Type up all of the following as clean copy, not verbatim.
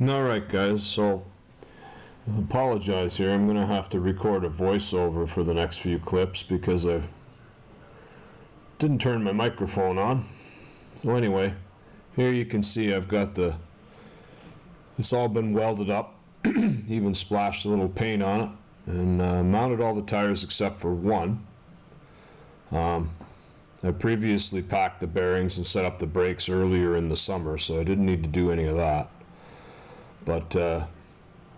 Alright guys, so I apologize here. I'm going to have to record a voiceover for the next few clips because I didn't turn my microphone on. So anyway, here you can see I've got it's all been welded up, even splashed a little paint on it, and mounted all the tires except for one. I previously packed the bearings and set up the brakes earlier in the summer, so I didn't need to do any of that. But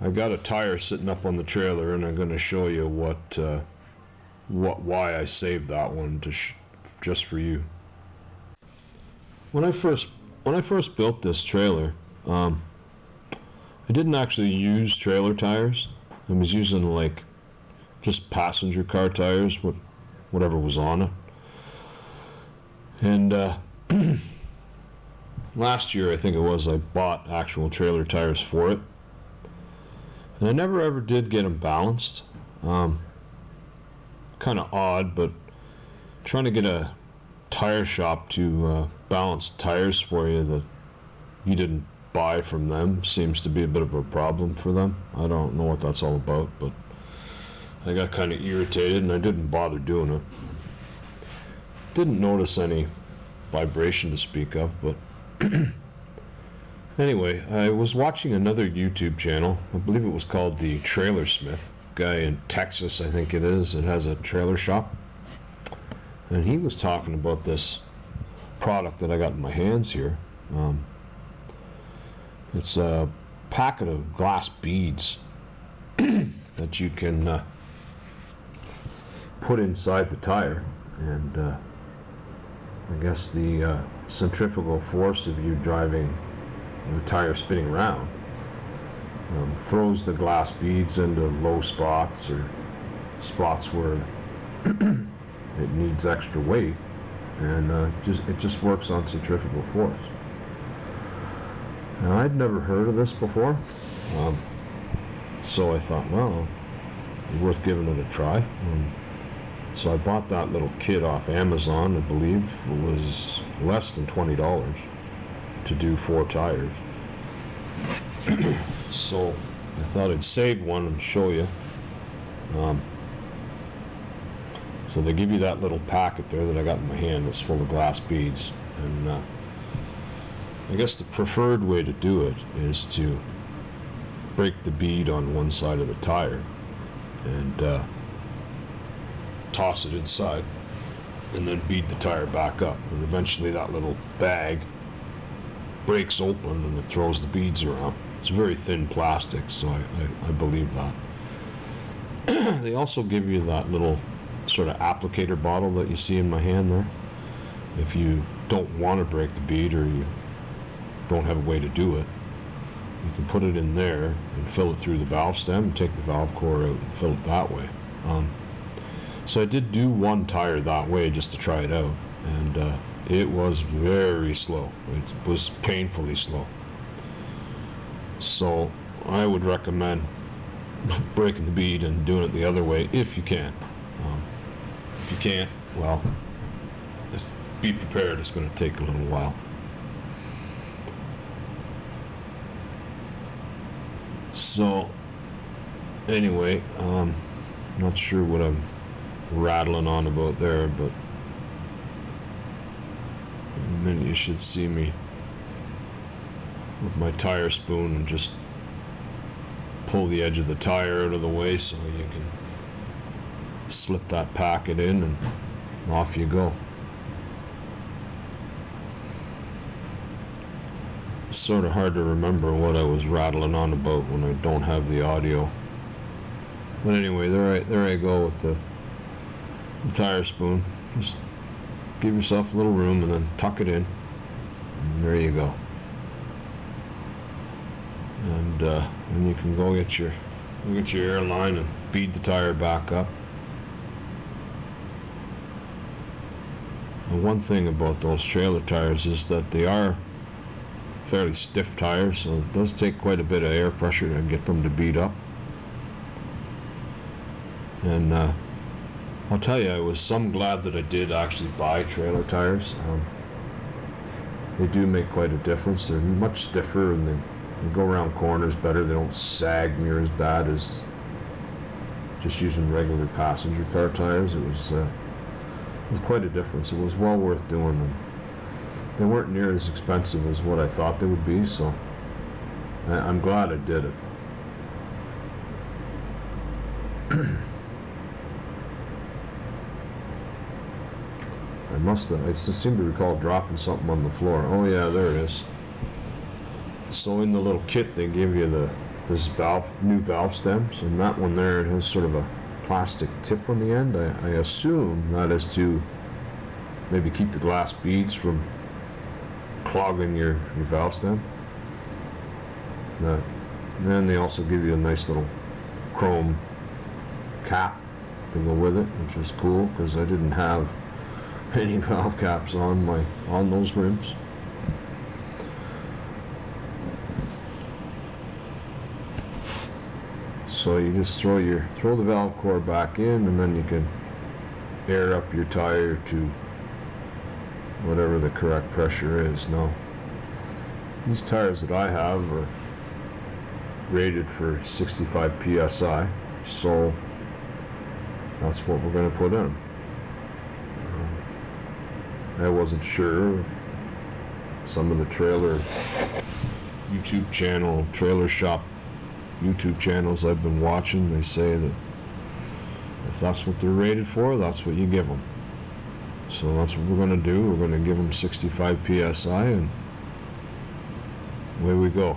I've got a tire sitting up on the trailer, and I'm going to show you why I saved that one just for you. When I first built this trailer, I didn't actually use trailer tires. I was using like just passenger car tires, whatever was on it. And last year, I think it was, I bought actual trailer tires for it. And I never ever did get them balanced. Kind of odd, but trying to get a tire shop to balance tires for you that you didn't buy from them seems to be a bit of a problem for them. I don't know what that's all about, but I got kind of irritated and I didn't bother doing it. Didn't notice any vibration to speak of, but anyway, I was watching another YouTube channel. I believe it was called The Trailer Smith. Guy in Texas, I think it is. It has a trailer shop. And he was talking about this product that I got in my hands here. It's a packet of glass beads that you can put inside the tire. And I guess the centrifugal force of you driving the tire spinning around throws the glass beads into low spots or spots where it needs extra weight, and it just works on centrifugal force. Now, I'd never heard of this before, so I thought, well, it's worth giving it a try. So I bought that little kit off Amazon. I believe it was less than $20 to do 4 tires. So I thought I'd save one and show you. So they give you that little packet there that I got in my hand that's full of glass beads. And I guess the preferred way to do it is to break the bead on one side of the tire and toss it inside and then bead the tire back up, and eventually that little bag breaks open and it throws the beads around. It's very thin plastic, so I believe that. They also give you that little sort of applicator bottle that you see in my hand there. If you don't want to break the bead or you don't have a way to do it, you can put it in there and fill it through the valve stem and take the valve core out and fill it that way. So I did do one tire that way just to try it out, and it was very slow. It was painfully slow. So I would recommend breaking the bead and doing it the other way if you can. If you can't, well, just be prepared. It's going to take a little while. So anyway, not sure what I'm rattling on about there, but in a minute you should see me with my tire spoon and just pull the edge of the tire out of the way so you can slip that packet in and off you go. It's sort of hard to remember what I was rattling on about when I don't have the audio. But anyway, there I go with the tire spoon. Just give yourself a little room and then tuck it in, and there you go. And then you can go get your airline and bead the tire back up. And one thing about those trailer tires is that they are fairly stiff tires, so it does take quite a bit of air pressure to get them to bead up. And I'll tell you, I was some glad that I did actually buy trailer tires. They do make quite a difference. They're much stiffer and They go around corners better. They don't sag near as bad as just using regular passenger car tires. It was quite a difference. It was well worth doing them. They weren't near as expensive as what I thought they would be, so I'm glad I did it. I just seem to recall dropping something on the floor. Oh yeah, there it is. So in the little kit they give you this new valve stems, and that one there, it has sort of a plastic tip on the end. I assume that is to maybe keep the glass beads from clogging your valve stem. And then they also give you a nice little chrome cap to go with it, which is cool because I didn't have any valve caps on those rims. So you just throw the valve core back in, and then you can air up your tire to whatever the correct pressure is. Now, these tires that I have are rated for 65 psi, so that's what we're going to put in. I wasn't sure. Some of the trailer shop YouTube channels I've been watching, they say that if that's what they're rated for, that's what you give them. So that's what we're going to do. We're going to give them 65 psi, and away we go.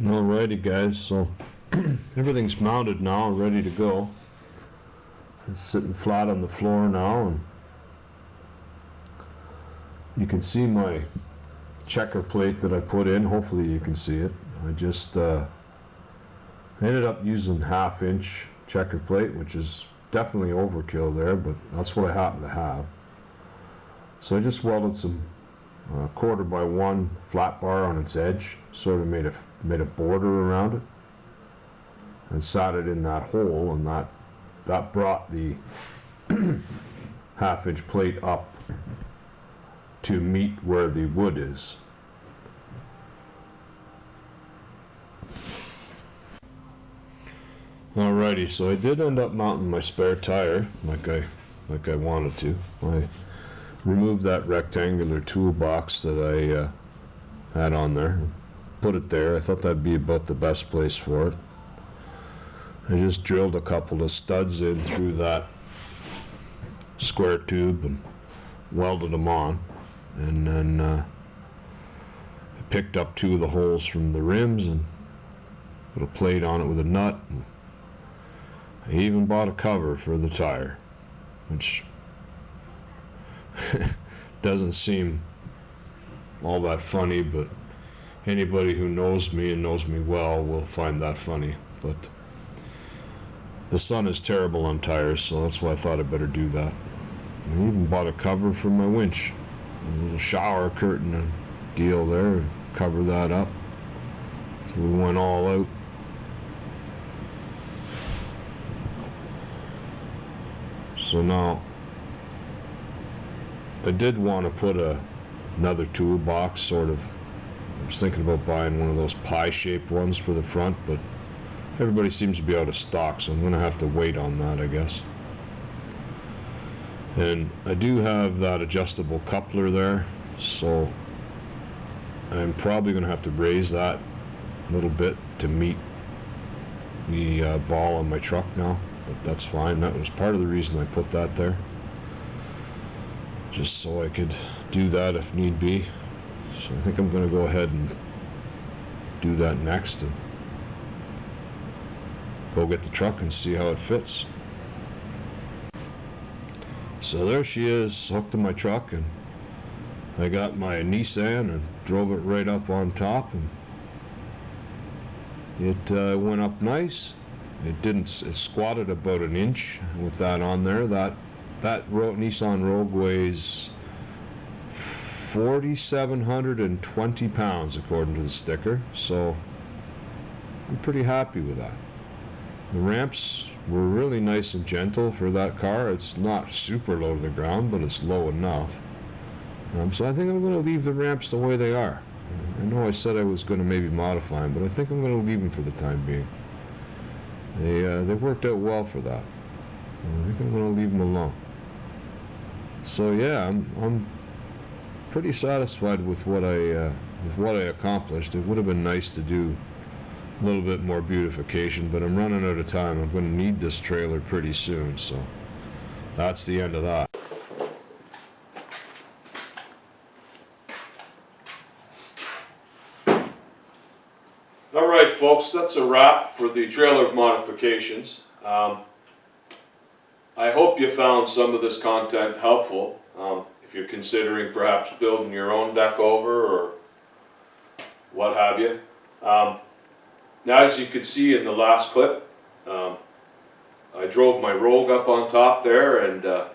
Alrighty guys, so everything's mounted now, ready to go. It's sitting flat on the floor now, and you can see my checker plate that I put in. Hopefully you can see it. I just ended up using 1/2 inch checker plate, which is definitely overkill there, but that's what I happen to have. So I just welded some 1/4x1 flat bar on its edge, sort of made a border around it, and sat it in that hole, and that brought the 1/2 inch plate up to meet where the wood is. Alrighty, so I did end up mounting my spare tire like I wanted to. I removed that rectangular toolbox that I had on there, put it there. I thought that'd be about the best place for it. I just drilled a couple of studs in through that square tube and welded them on, and then I picked up 2 of the holes from the rims and put a plate on it with a nut, and I even bought a cover for the tire, which doesn't seem all that funny, but anybody who knows me and knows me well will find that funny. But the sun is terrible on tires, so that's why I thought I'd better do that. I even bought a cover for my winch, a little shower curtain and deal there, cover that up. So we went all out. So now, I did want to put another toolbox, sort of. I was thinking about buying one of those pie-shaped ones for the front, but everybody seems to be out of stock, so I'm going to have to wait on that, I guess. And I do have that adjustable coupler there, so I'm probably going to have to raise that a little bit to meet the ball on my truck now, but that's fine. That was part of the reason I put that there, just so I could do that if need be. So I think I'm going to go ahead and do that next and go get the truck and see how it fits. So there she is, hooked to my truck, and I got my Nissan and drove it right up on top, and it went up nice. It squatted about an inch with that on there. That Nissan Rogue weighs 4,720 pounds according to the sticker, so I'm pretty happy with that. The ramps were really nice and gentle for that car. It's not super low to the ground, but it's low enough. So I think I'm going to leave the ramps the way they are. I know I said I was going to maybe modify them, but I think I'm going to leave them for the time being. They've worked out well for that. I think I'm going to leave them alone. So yeah, I'm pretty satisfied with what I accomplished. It would have been nice to do a little bit more beautification, but I'm running out of time. I'm going to need this trailer pretty soon, so that's the end of that. All right, folks, that's a wrap for the trailer modifications. I hope you found some of this content helpful. If you're considering perhaps building your own deck over or what have you. Now, as you could see in the last clip, I drove my Rogue up on top there, and the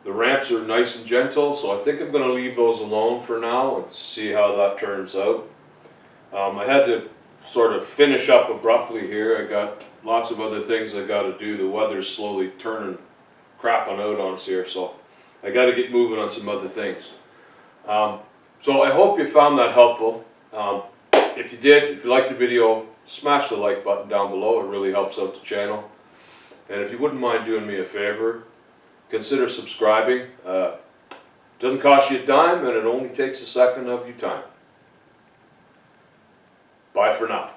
ramps are nice and gentle, so I think I'm going to leave those alone for now and see how that turns out. I had to sort of finish up abruptly here. I got lots of other things I got to do. The weather's slowly turning, crapping out on us here, so I got to get moving on some other things. So I hope you found that helpful. If you did, if you liked the video, smash the like button down below. It really helps out the channel. And if you wouldn't mind doing me a favor, consider subscribing. It doesn't cost you a dime, and it only takes a second of your time. Bye for now.